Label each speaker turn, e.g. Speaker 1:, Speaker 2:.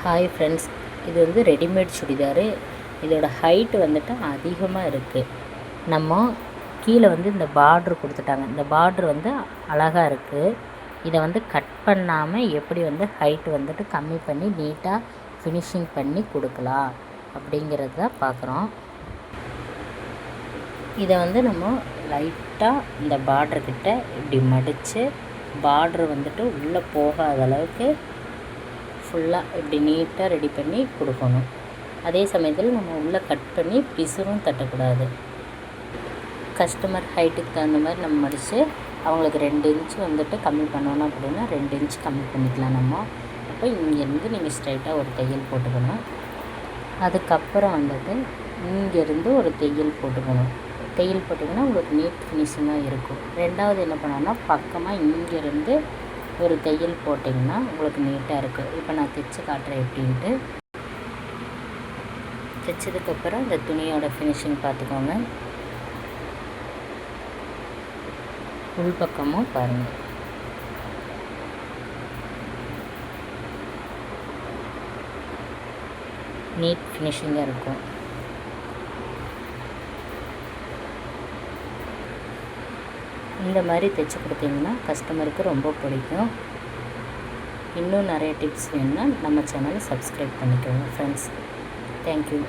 Speaker 1: Hi friends, இது வந்து readymade churidar. இதோட ஹைட்டு வந்துட்டு அதிகமாக இருக்குது. நம்ம கீழே வந்து இந்த பார்ட்ரு கொடுத்துட்டாங்க. இந்த பார்ட்ரு வந்து அழகாக இருக்குது. இதை வந்து கட் பண்ணாமல் எப்படி வந்து ஹைட்டு வந்துட்டு கம்மி பண்ணி நீட்டாக ஃபினிஷிங் பண்ணி கொடுக்கலாம் அப்படிங்கிறது தான் பார்க்குறோம். இதை வந்து நம்ம லைட்டாக இந்த பார்டர்கிட்ட இப்படி மடித்து பார்ட்ரு வந்துட்டு உள்ளே போகாத அளவுக்கு ஃபுல்லாக இப்படி நீட்டாக ரெடி பண்ணி கொடுக்கணும். அதே சமயத்தில் நம்ம உள்ளே கட் பண்ணி பிசுறும் தட்டக்கூடாது. கஸ்டமர் ஹைட்டுக்கு தகுந்த மாதிரி நம்ம மடித்து அவங்களுக்கு 2 இன்ச்சு வந்துட்டு கம்மி பண்ணணும் அப்படின்னா 2 இன்ச் கம்மி பண்ணிக்கலாம் நம்ம. அப்போ இங்கேருந்து நீங்கள் ஸ்ட்ரைட்டாக ஒரு தையல் போட்டுக்கணும். அதுக்கப்புறம் வந்துட்டு இங்கேருந்து ஒரு தையல் போட்டுக்கணும். தையல் போட்டிங்கன்னா உங்களுக்கு நீட் ஃபினிஷிங்காக இருக்கும். ரெண்டாவது என்ன பண்ணோன்னா பக்கமாக இங்கேருந்து ஒரு தையல் போட்டிங்கன்னா உங்களுக்கு நீட்டாக இருக்குது. இப்போ நான் தைச்சி காட்டுறேன் எப்படின்ட்டு. தைச்சதுக்கப்புறம் இந்த துணியோட ஃபினிஷிங் பார்த்துக்கோங்க. உள்பக்கமும் பாருங்கள். நீட் ஃபினிஷிங்காக இருக்கும். இந்த மாதிரி தைச்சி கொடுத்தீங்கன்னா கஸ்டமருக்கு ரொம்ப பிடிக்கும். இன்னும் நிறைய டிப்ஸ் வேணுன்னா நம்ம சேனலை சப்ஸ்கிரைப் பண்ணிக்கோங்க ஃப்ரெண்ட்ஸ். தேங்க்யூ.